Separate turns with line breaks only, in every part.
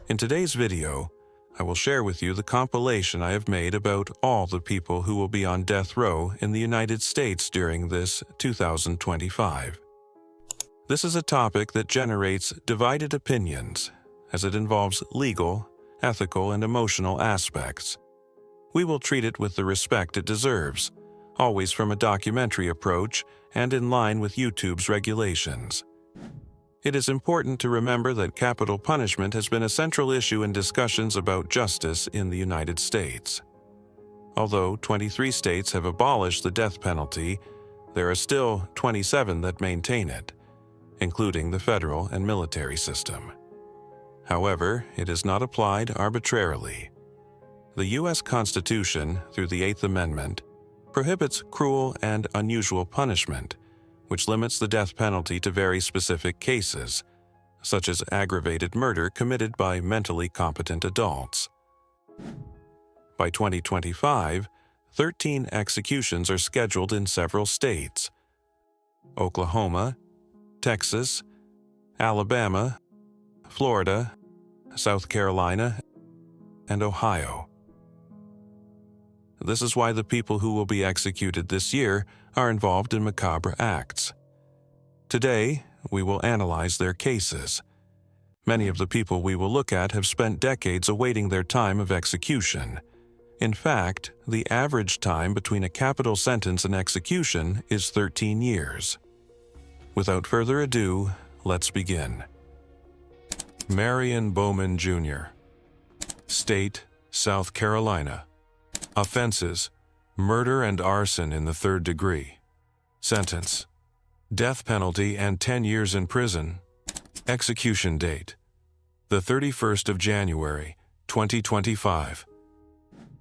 In today's video, I will share with you the compilation I have made about all the people who will be on death row in the United States during this 2025. This is a topic that generates divided opinions, as it involves legal, ethical, and emotional aspects. We will treat it with the respect it deserves, always from a documentary approach and in line with YouTube's regulations. It is important to remember that capital punishment has been a central issue in discussions about justice in the United States. Although 23 states have abolished the death penalty, there are still 27 that maintain it, including the federal and military system. However, it is not applied arbitrarily. The U.S. Constitution, through the Eighth Amendment, prohibits cruel and unusual punishment, which limits the death penalty to very specific cases, such as aggravated murder committed by mentally competent adults. By 2025, 13 executions are scheduled in several states: Oklahoma, Texas, Alabama, Florida, South Carolina, and Ohio. This is why the people who will be executed this year are involved in macabre acts. Today, we will analyze their cases. Many of the people we will look at have spent decades awaiting their time of execution. In fact, the average time between a capital sentence and execution is 13 years. Without further ado, let's begin. Marion Bowman, Jr. State, South Carolina. Offenses: murder and arson in the third degree. Sentence: death penalty and 10 years in prison. Execution date: the 31st of January, 2025.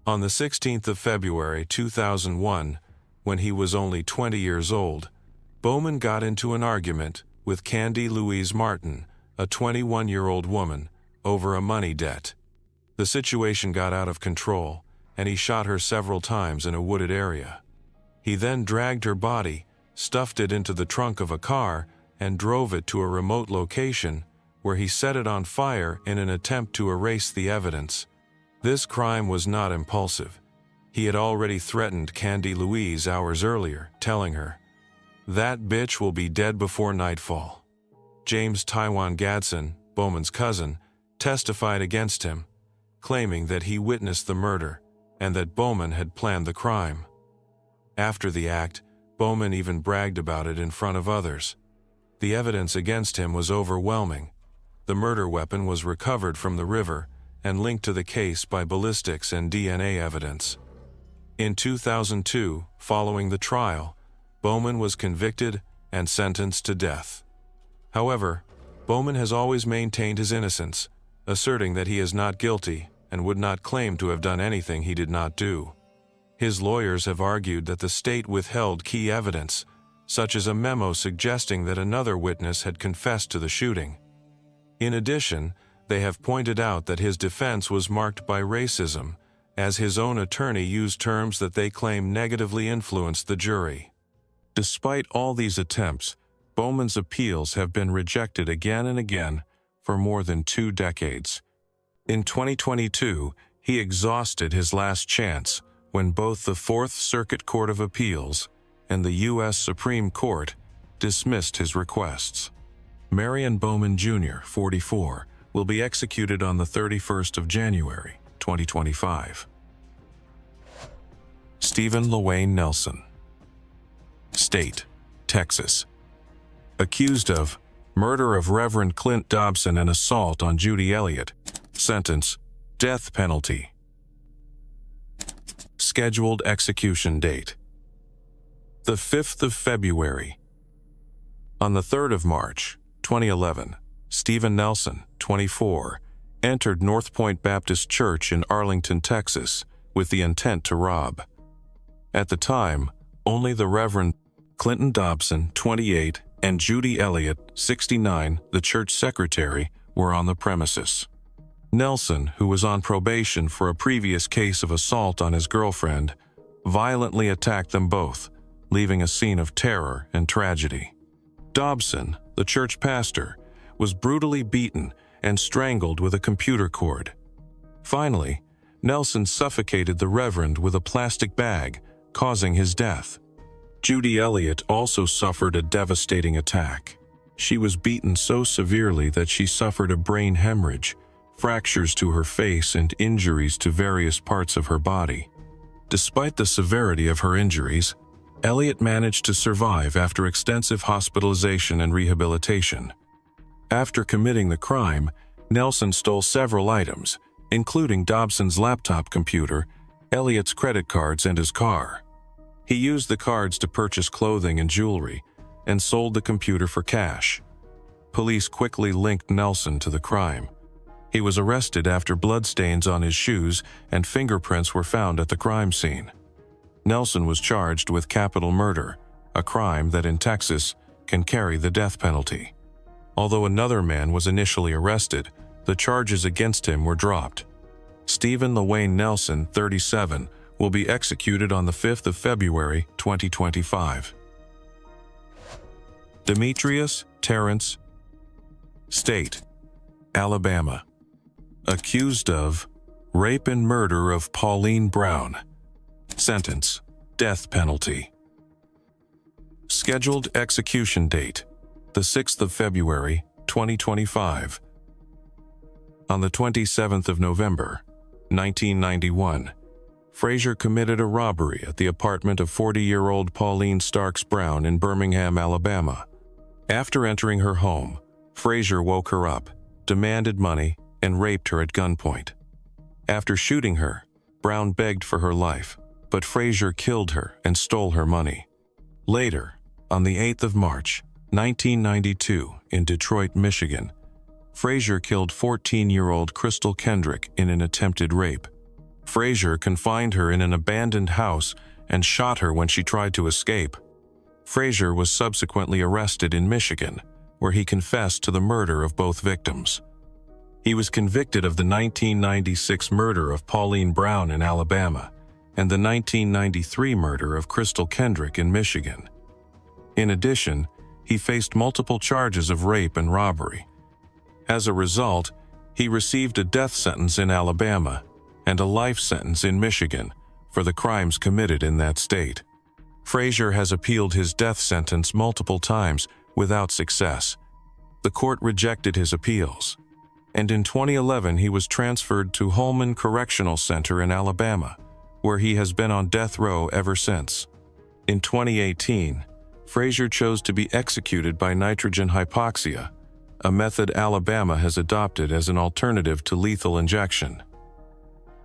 On the 16th of February 2001, when he was only 20 years old, Bowman got into an argument with Candy Louise Martin, a 21-year-old woman, over a money debt. The situation got out of control, and he shot her several times in a wooded area. He then dragged her body, stuffed it into the trunk of a car, and drove it to a remote location where he set it on fire in an attempt to erase the evidence. This crime was not impulsive. He had already threatened Candy Louise hours earlier, telling her, "That bitch will be dead before nightfall." James Taiwan Gadsden, Bowman's cousin, testified against him, claiming that he witnessed the murder and that Bowman had planned the crime. After the act, Bowman even bragged about it in front of others. The evidence against him was overwhelming. The murder weapon was recovered from the river and linked to the case by ballistics and DNA evidence. In 2002, following the trial, Bowman was convicted and sentenced to death. However, Bowman has always maintained his innocence, asserting that he is not guilty and would not claim to have done anything he did not do. His lawyers have argued that the state withheld key evidence, such as a memo suggesting that another witness had confessed to the shooting. In addition, they have pointed out that his defense was marked by racism, as his own attorney used terms that they claim negatively influenced the jury. Despite all these attempts, Bowman's appeals have been rejected again and again for more than 2 decades. In 2022, he exhausted his last chance when both the Fourth Circuit Court of Appeals and the U.S. Supreme Court dismissed his requests. Marion Bowman, Jr., 44, will be executed on the 31st of January, 2025. Stephen LaWayne Nelson. State, Texas. Accused of murder of Reverend Clint Dobson and assault on Judy Elliott. Sentence: death penalty. Scheduled execution date: the 5th of February. On the 3rd of March, 2011, Stephen Nelson, 24, entered North Point Baptist Church in Arlington, Texas, with the intent to rob. At the time, only the Reverend Clinton Dobson, 28, and Judy Elliott, 69, the church secretary, were on the premises. Nelson, who was on probation for a previous case of assault on his girlfriend, violently attacked them both, leaving a scene of terror and tragedy. Dobson, the church pastor, was brutally beaten and strangled with a computer cord. Finally, Nelson suffocated the Reverend with a plastic bag, causing his death. Judy Elliott also suffered a devastating attack. She was beaten so severely that she suffered a brain hemorrhage, fractures to her face, and injuries to various parts of her body. Despite the severity of her injuries, Elliott managed to survive after extensive hospitalization and rehabilitation. After committing the crime, Nelson stole several items, including Dobson's laptop computer, Elliott's credit cards, and his car. He used the cards to purchase clothing and jewelry, and sold the computer for cash. Police quickly linked Nelson to the crime. He was arrested after bloodstains on his shoes and fingerprints were found at the crime scene. Nelson was charged with capital murder, a crime that in Texas can carry the death penalty. Although another man was initially arrested, the charges against him were dropped. Stephen LaWayne Nelson, 37, will be executed on the 5th of February, 2025. Demetrius Terrence, State, Alabama. Accused of rape and murder of Pauline Brown. Sentence: death penalty. Scheduled execution date: the 6th of February, 2025. On the 27th of November, 1991, Frazier committed a robbery at the apartment of 40-year-old Pauline Starks Brown in Birmingham, Alabama. After entering her home, Frazier woke her up, demanded money, and raped her at gunpoint. After shooting her, Brown begged for her life, but Frazier killed her and stole her money. Later, on the 8th of March, 1992, in Detroit, Michigan, Frazier killed 14-year-old Crystal Kendrick in an attempted rape. Frazier confined her in an abandoned house and shot her when she tried to escape. Frazier was subsequently arrested in Michigan, where he confessed to the murder of both victims. He was convicted of the 1996 murder of Pauline Brown in Alabama and the 1993 murder of Crystal Kendrick in Michigan. In addition, he faced multiple charges of rape and robbery. As a result, he received a death sentence in Alabama and a life sentence in Michigan for the crimes committed in that state. Frazier has appealed his death sentence multiple times without success. The court rejected his appeals, and in 2011 he was transferred to Holman Correctional Center in Alabama, where he has been on death row ever since. In 2018, Frazier chose to be executed by nitrogen hypoxia, a method Alabama has adopted as an alternative to lethal injection.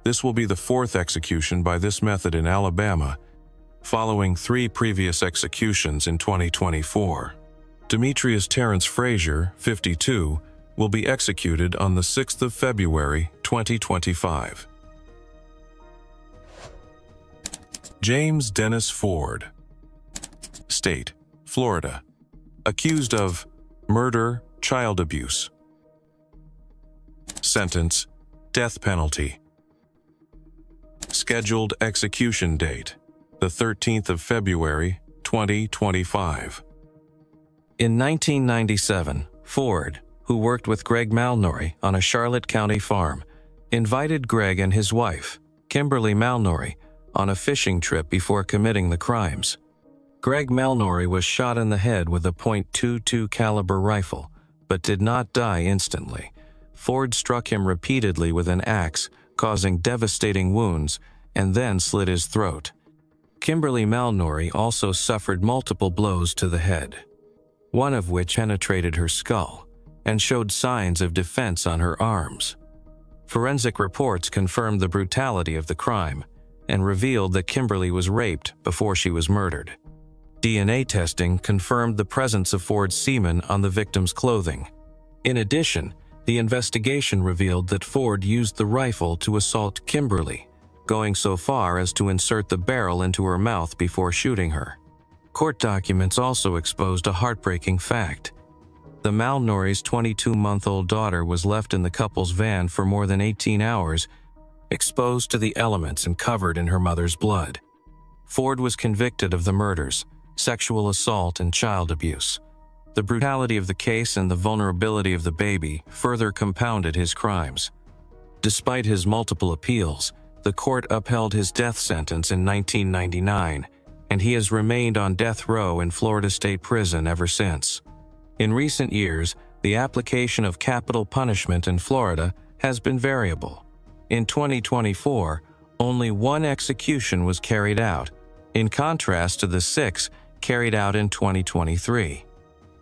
This will be the 4th execution by this method in Alabama, following 3 previous executions in 2024. Demetrius Terrence Frazier, 52, will be executed on the 6th of February, 2025. James Dennis Ford, State, Florida. Accused of murder, child abuse. Sentence: death penalty. Scheduled execution date: the 13th of February, 2025. In 1997, Ford, who worked with Greg Malnory on a Charlotte County farm, invited Greg and his wife, Kimberly Malnory, on a fishing trip before committing the crimes. Greg Malnory was shot in the head with a .22 caliber rifle, but did not die instantly. Ford struck him repeatedly with an axe, causing devastating wounds, and then slit his throat. Kimberly Malnory also suffered multiple blows to the head, one of which penetrated her skull and showed signs of defense on her arms. Forensic reports confirmed the brutality of the crime and revealed that Kimberly was raped before she was murdered. DNA testing confirmed the presence of Ford's semen on the victim's clothing. In addition, the investigation revealed that Ford used the rifle to assault Kimberly, going so far as to insert the barrel into her mouth before shooting her. Court documents also exposed a heartbreaking fact. The Malnory's 22-month-old daughter was left in the couple's van for more than 18 hours, exposed to the elements and covered in her mother's blood. Ford was convicted of the murders, sexual assault, and child abuse.
The brutality of the case and the vulnerability of the baby further compounded his crimes. Despite his multiple appeals, the court upheld his death sentence in 1999, and he has remained on death row in Florida State Prison ever since. In recent years, the application of capital punishment in Florida has been variable. In 2024, only 1 execution was carried out, in contrast to the 6 carried out in 2023.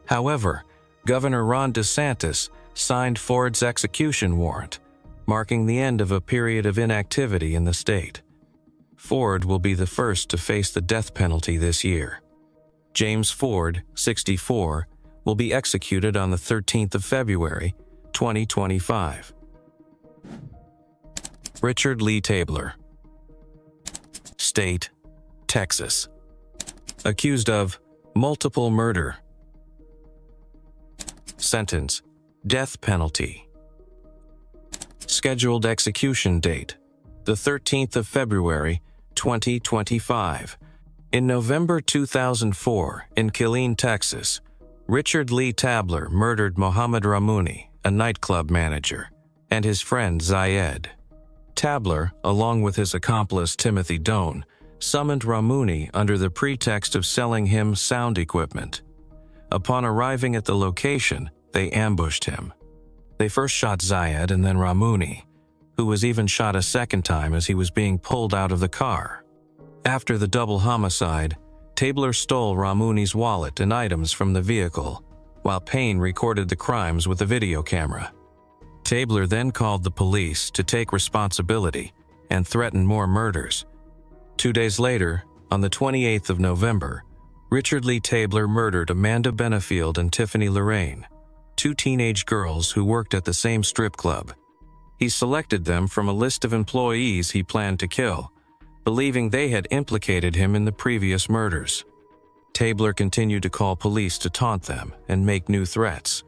However, Governor Ron DeSantis signed Ford's execution warrant, marking the end of a period of inactivity in the state. Ford will be the first to face the death penalty this year. James Ford, 64, will be executed on the 13th of February, 2025. Richard Lee Tabler, State, Texas. Accused of multiple murder. Sentence: death penalty. Scheduled execution date: the 13th of February, 2025. In November 2004, in Killeen, Texas, Richard Lee Tabler murdered Mohammed Ramouni, a nightclub manager, and his friend Zayed. Tabler, along with his accomplice Timothy Doan, summoned Ramouni under the pretext of selling him sound equipment. Upon arriving at the location, they ambushed him. They first shot Zayed and then Ramouni, who was even shot a second time as he was being pulled out of the car. After the double homicide, Tabler stole Ramouni's wallet and items from the vehicle, while Payne recorded the crimes with a video camera. Tabler then called the police to take responsibility and threatened more murders. 2 days later, on the 28th of November, Richard Lee Tabler murdered Amanda Benefield and Tiffany Lorraine, 2 teenage girls who worked at the same strip club. He selected them from a list of employees he planned to kill, believing they had implicated him in the previous murders. Tabler continued to call police to taunt them and make new threats.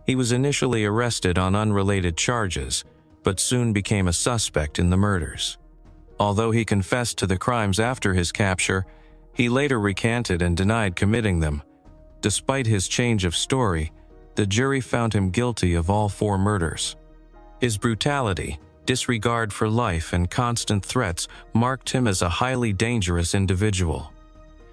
He was initially arrested on unrelated charges, but soon became a suspect in the murders. Although he confessed to the crimes after his capture, he later recanted and denied committing them. Despite his change of story, the jury found him guilty of all 4 murders. His brutality, disregard for life, and constant threats marked him as a highly dangerous individual.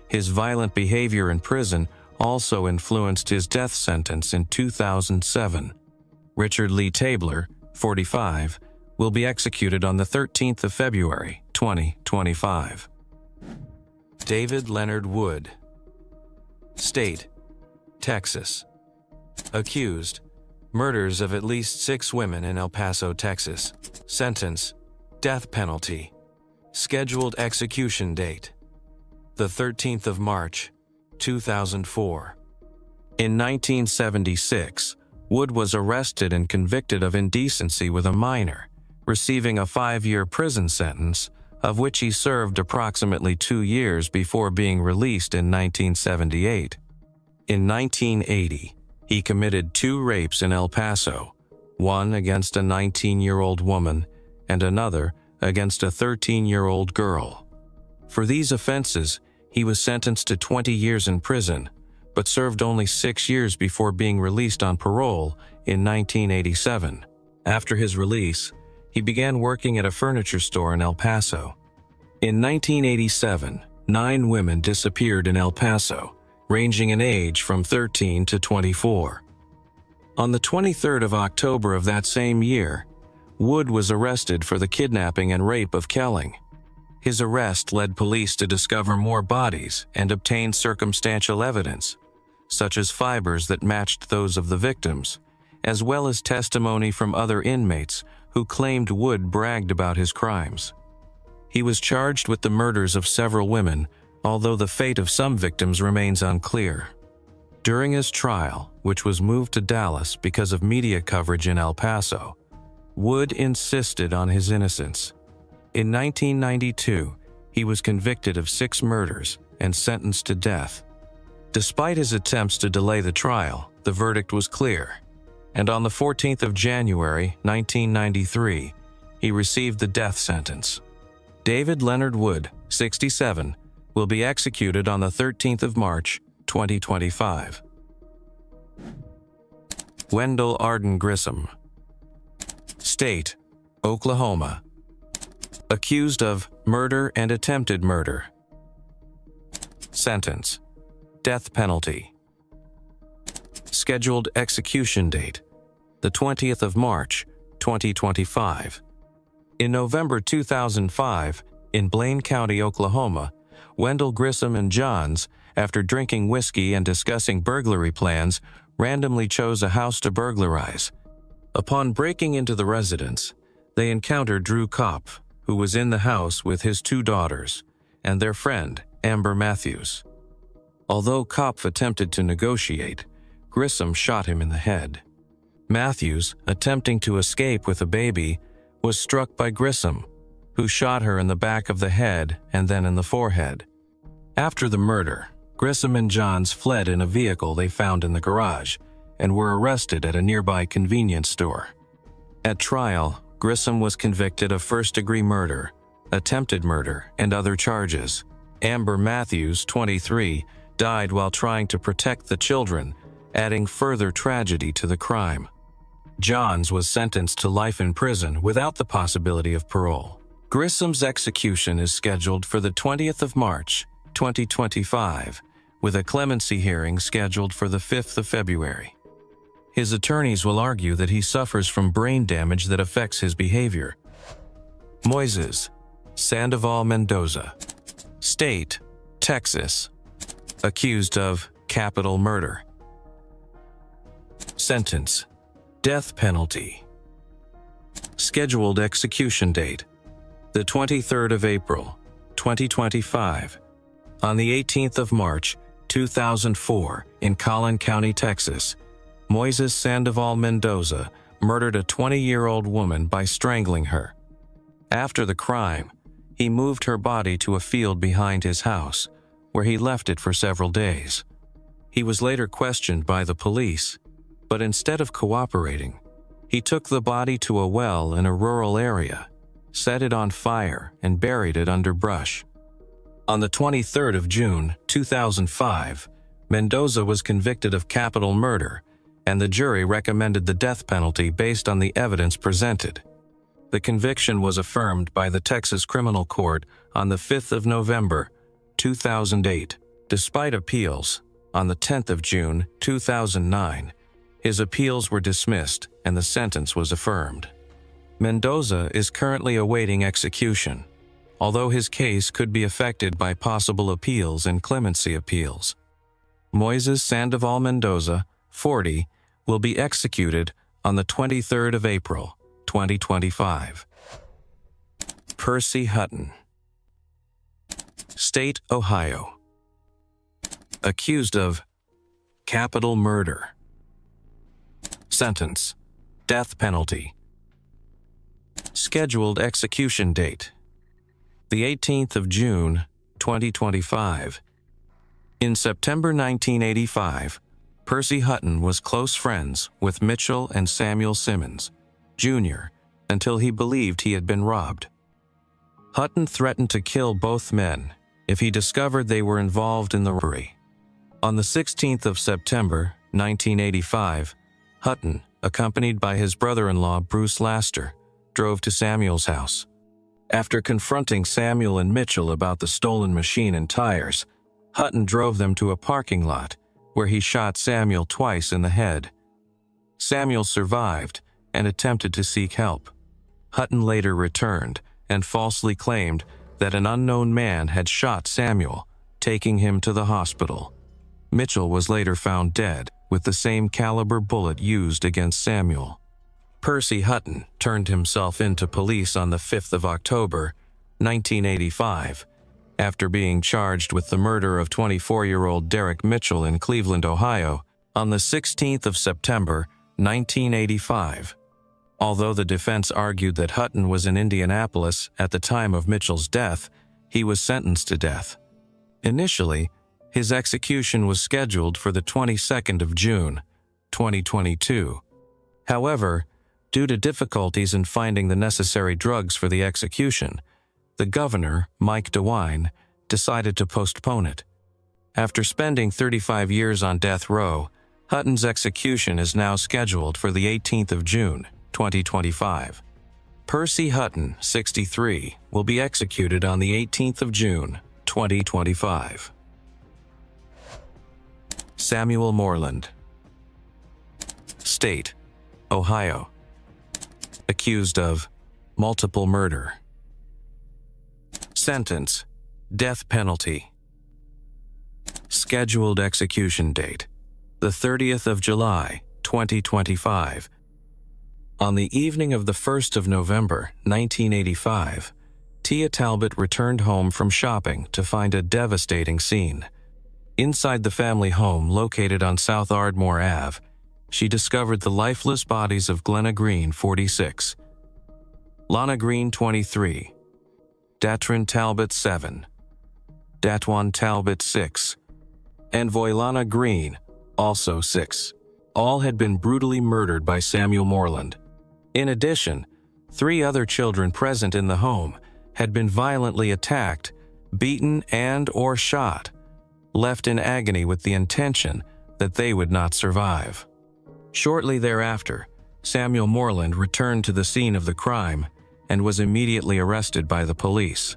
His violent behavior in prison also influenced his death sentence in 2007. Richard Lee Tabler, 45, will be executed on the 13th of February, 2025. David Leonard Wood, State, Texas. Accused: murders of at least 6 women in El Paso, Texas. Sentence: death penalty. Scheduled execution date: the 13th of March, 2004. In 1976, Wood was arrested and convicted of indecency with a minor, receiving a 5-year prison sentence, of which he served approximately 2 years before being released in 1978. In 1980, he committed 2 rapes in El Paso, one against a 19-year-old woman and another against a 13-year-old girl. For these offenses, he was sentenced to 20 years in prison, but served only 6 years before being released on parole in 1987. After his release, he began working at a furniture store in El Paso. In 1987, 9 women disappeared in El Paso, ranging in age from 13 to 24. On the 23rd of October of that same year, Wood was arrested for the kidnapping and rape of Kelling. His arrest led police to discover more bodies and obtain circumstantial evidence, such as fibers that matched those of the victims, as well as testimony from other inmates who claimed Wood bragged about his crimes. He was charged with the murders of several women, although the fate of some victims remains unclear. During his trial, which was moved to Dallas because of media coverage in El Paso, Wood insisted on his innocence. In 1992, he was convicted of 6 murders and sentenced to death. Despite his attempts to delay the trial, the verdict was clear, and on the 14th of January, 1993, he received the death sentence. David Leonard Wood, 67, will be executed on the 13th of March, 2025. Wendell Arden Grissom. State: Oklahoma. Accused of murder and attempted murder. Sentence: death penalty. Scheduled execution date: the 20th of March, 2025. In November 2005, in Blaine County, Oklahoma, Wendell Grissom and Johns, after drinking whiskey and discussing burglary plans, randomly chose a house to burglarize. Upon breaking into the residence, they encountered Drew Kopp, who was in the house with his 2 daughters, and their friend, Amber Matthews. Although Kopp attempted to negotiate, Grissom shot him in the head. Matthews, attempting to escape with a baby, was struck by Grissom, who shot her in the back of the head and then in the forehead. After the murder, Grissom and Johns fled in a vehicle they found in the garage and were arrested at a nearby convenience store. At trial, Grissom was convicted of first-degree murder, attempted murder, and other charges. Amber Matthews, 23, died while trying to protect the children, adding further tragedy to the crime. Johns was sentenced to life in prison without the possibility of parole. Grissom's execution is scheduled for the 20th of March, 2025, with a clemency hearing scheduled for the 5th of February. His attorneys will argue that he suffers from brain damage that affects his behavior. Moises Sandoval Mendoza. State: Texas. Accused of capital murder. Sentence: death penalty. Scheduled execution date: the 23rd of April, 2025. On the 18th of March, 2004, in Collin County, Texas, Moises Sandoval Mendoza murdered a 20-year-old woman by strangling her. After the crime, he moved her body to a field behind his house, where he left it for several days. He was later questioned by the police, but instead of cooperating, he took the body to a well in a rural area, set it on fire, and buried it under brush. On the 23rd of June, 2005, Mendoza was convicted of capital murder, and the jury recommended the death penalty based on the evidence presented. The conviction was affirmed by the Texas Criminal Court on the 5th of November, 2008. Despite appeals, on the 10th of June, 2009, his appeals were dismissed and the sentence was affirmed. Mendoza is currently awaiting execution, although his case could be affected by possible appeals and clemency appeals. Moises Sandoval Mendoza, 40, will be executed on the 23rd of April, 2025. Percy Hutton. State: Ohio. Accused of capital murder. Sentence: death penalty. Scheduled execution date: the 18th of June, 2025. In September 1985, Percy Hutton was close friends with Mitchell and Samuel Simmons, Jr., until he believed he had been robbed. Hutton threatened to kill both men if he discovered they were involved in the robbery. On the 16th of September, 1985, Hutton, accompanied by his brother-in-law Bruce Laster, drove to Samuel's house. After confronting Samuel and Mitchell about the stolen machine and tires, Hutton drove them to a parking lot where he shot Samuel twice in the head. Samuel survived and attempted to seek help. Hutton later returned and falsely claimed that an unknown man had shot Samuel, taking him to the hospital. Mitchell was later found dead with the same caliber bullet used against Samuel. Percy Hutton turned himself in to police on the 5th of October, 1985, after being charged with the murder of 24-year-old Derek Mitchell in Cleveland, Ohio, on the 16th of September, 1985. Although the defense argued that Hutton was in Indianapolis at the time of Mitchell's death, he was sentenced to death. Initially, his execution was scheduled for the 22nd of June, 2022. However, due to difficulties in finding the necessary drugs for the execution, the governor, Mike DeWine, decided to postpone it. After spending 35 years on death row, Hutton's execution is now scheduled for the 18th of June, 2025. Percy Hutton, 63, will be executed on the 18th of June, 2025. Samuel Moreland. State: Ohio. Accused of multiple murder. Sentence: death penalty. Scheduled execution date: the 30th of July, 2025. On the evening of the 1st of November, 1985, Tia Talbot returned home from shopping to find a devastating scene. Inside the family home located on South Ardmore Ave, she discovered the lifeless bodies of Glenna Green, 46, Lana Green, 23, Datrin Talbot, 7, Datwan Talbot, 6, and Voylana Green, also 6. All had been brutally murdered by Samuel Moreland. In addition, 3 other children present in the home had been violently attacked, beaten, and/or shot, left in agony with the intention that they would not survive. Shortly thereafter, Samuel Moreland returned to the scene of the crime and was immediately arrested by the police.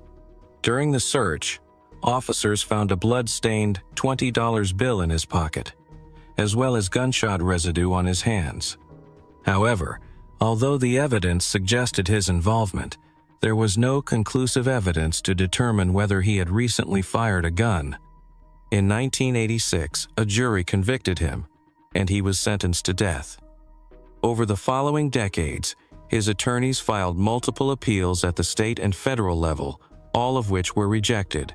During the search, officers found a blood-stained $20 bill in his pocket, as well as gunshot residue on his hands. However, although the evidence suggested his involvement, there was no conclusive evidence to determine whether he had recently fired a gun. In 1986, a jury convicted him, and he was sentenced to death. Over the following decades, his attorneys filed multiple appeals at the state and federal level, all of which were rejected.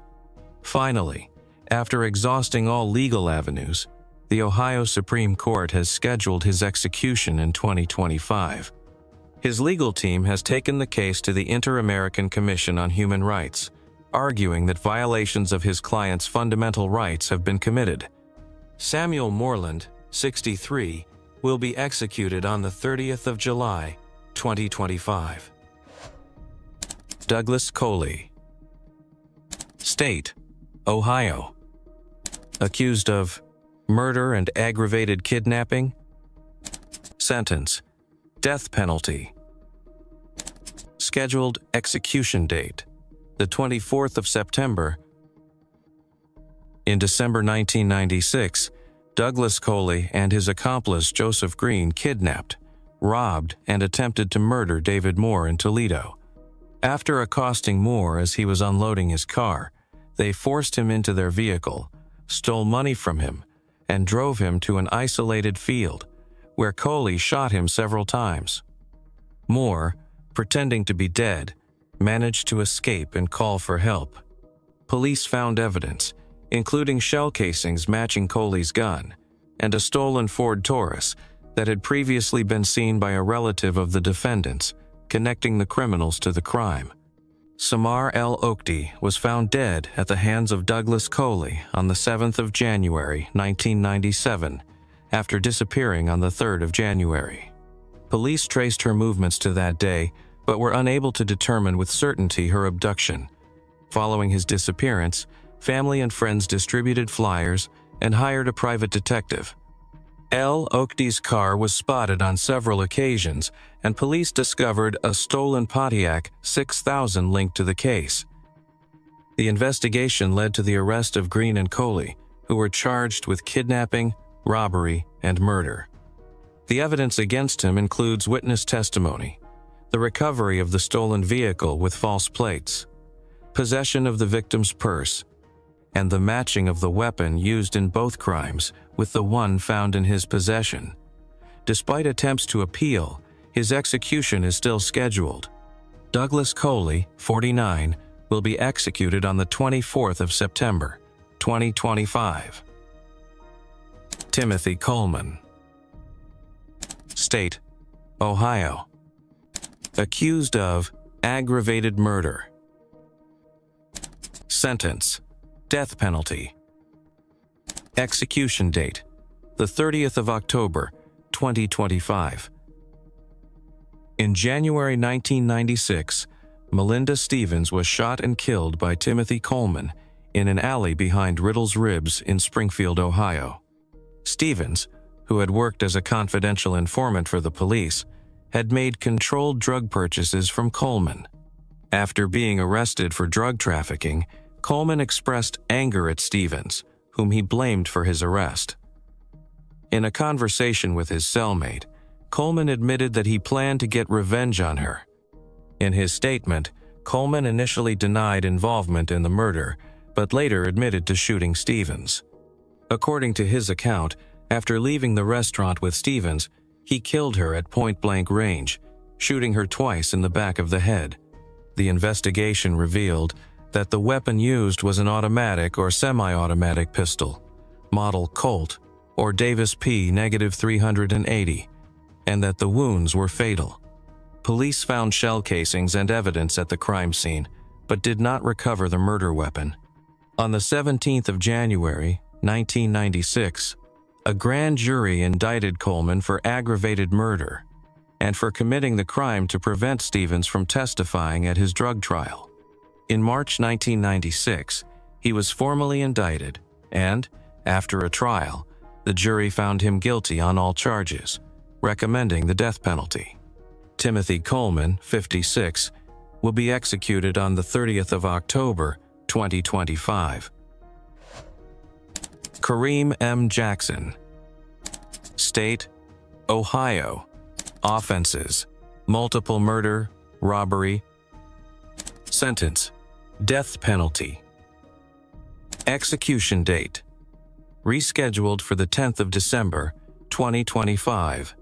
Finally, after exhausting all legal avenues, the Ohio Supreme Court has scheduled his execution in 2025. His legal team has taken the case to the Inter-American Commission on Human Rights, arguing that violations of his client's fundamental rights have been committed. Samuel Moreland, 63, will be executed on the 30th of July, 2025. Douglas Coley. State: Ohio. Accused of murder and aggravated kidnapping. Sentence: death penalty. Scheduled execution date: the 24th of September. In December 1996, Douglas Coley and his accomplice Joseph Green kidnapped, robbed, and attempted to murder David Moore in Toledo. After accosting Moore as he was unloading his car, they forced him into their vehicle, stole money from him, and drove him to an isolated field, where Coley shot him several times. Moore, pretending to be dead, managed to escape and call for help. Police found evidence, including shell casings matching Coley's gun, and a stolen Ford Taurus that had previously been seen by a relative of the defendants, connecting the criminals to the crime. Samar L. Oakty was found dead at the hands of Douglas Coley on the 7th of January, 1997, after disappearing on the 3rd of January. Police traced her movements to that day, but were unable to determine with certainty her abduction. Following his disappearance, family and friends distributed flyers and hired a private detective. L. Oakty's car was spotted on several occasions, and police discovered a stolen Pontiac 6000 linked to the case. The investigation led to the arrest of Green and Coley, who were charged with kidnapping, robbery, and murder. The evidence against him includes witness testimony, the recovery of the stolen vehicle with false plates, possession of the victim's purse, and the matching of the weapon used in both crimes with the one found in his possession. Despite attempts to appeal, his execution is still scheduled. Douglas Coley, 49, will be executed on the 24th of September, 2025. Timothy Coleman. State: Ohio. Accused of aggravated murder. Sentence: death penalty. Execution date: the 30th of October, 2025. In January 1996, Melinda Stevens was shot and killed by Timothy Coleman in an alley behind Riddle's Ribs in Springfield, Ohio. Stevens, who had worked as a confidential informant for the police, had made controlled drug purchases from Coleman. After being arrested for drug trafficking, Coleman expressed anger at Stevens, whom he blamed for his arrest. In a conversation with his cellmate, Coleman admitted that he planned to get revenge on her. In his statement, Coleman initially denied involvement in the murder, but later admitted to shooting Stevens. According to his account, after leaving the restaurant with Stevens, he killed her at point-blank range, shooting her twice in the back of the head. The investigation revealed that the weapon used was an automatic or semi-automatic pistol, model Colt or Davis P-380, and that the wounds were fatal. Police found shell casings and evidence at the crime scene, but did not recover the murder weapon. On the 17th of January, 1996, a grand jury indicted Coleman for aggravated murder and for committing the crime to prevent Stevens from testifying at his drug trial. In March 1996, he was formally indicted, and, after a trial, the jury found him guilty on all charges, recommending the death penalty. Timothy Coleman, 56, will be executed on the 30th of October, 2025. Kareem M. Jackson. State: Ohio. Offenses: multiple murder, robbery. Sentence: death penalty. Execution date: rescheduled for the 10th of December, 2025.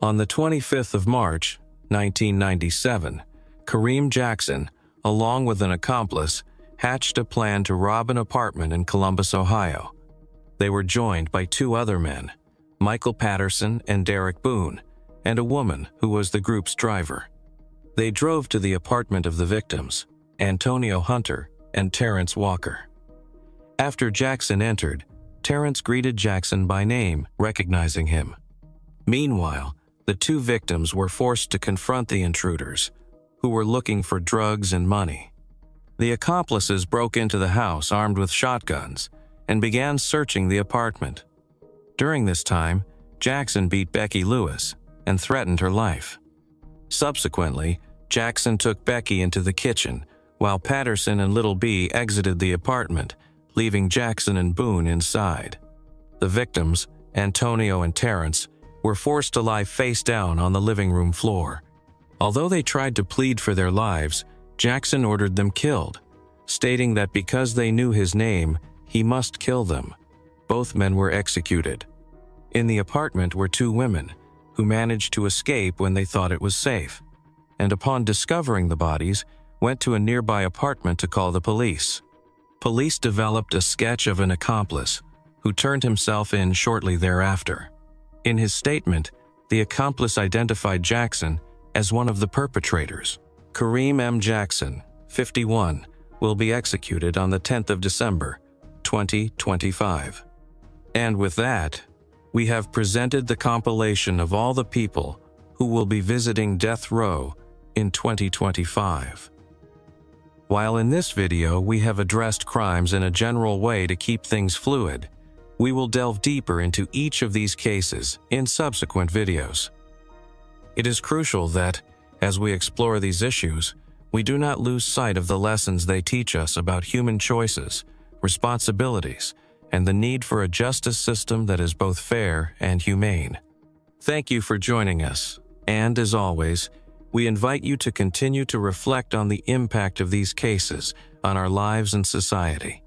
On the 25th of March, 1997, Kareem Jackson, along with an accomplice, hatched a plan to rob an apartment in Columbus, Ohio. They were joined by two other men, Michael Patterson and Derek Boone, and a woman who was the group's driver. They drove to the apartment of the victims, Antonio Hunter and Terrence Walker. After Jackson entered, Terrence greeted Jackson by name, recognizing him. Meanwhile, the two victims were forced to confront the intruders, who were looking for drugs and money. The accomplices broke into the house armed with shotguns and began searching the apartment. During this time, Jackson beat Becky Lewis and threatened her life. Subsequently, Jackson took Becky into the kitchen, while Patterson and Little B exited the apartment, leaving Jackson and Boone inside. The victims, Antonio and Terrence, were forced to lie face down on the living room floor. Although they tried to plead for their lives, Jackson ordered them killed, stating that because they knew his name, he must kill them. Both men were executed. In the apartment were two women, who managed to escape when they thought it was safe, and upon discovering the bodies, went to a nearby apartment to call the police. Police developed a sketch of an accomplice, who turned himself in shortly thereafter. In his statement, the accomplice identified Jackson as one of the perpetrators. Kareem M. Jackson, 51, will be executed on the 10th of December, 2025. And with that, we have presented the compilation of all the people who will be visiting death row in 2025. While in this video we have addressed crimes in a general way to keep things fluid, we will delve deeper into each of these cases in subsequent videos. It is crucial that, as we explore these issues, we do not lose sight of the lessons they teach us about human choices, responsibilities, and the need for a justice system that is both fair and humane. Thank you for joining us, and as always, we invite you to continue to reflect on the impact of these cases on our lives and society.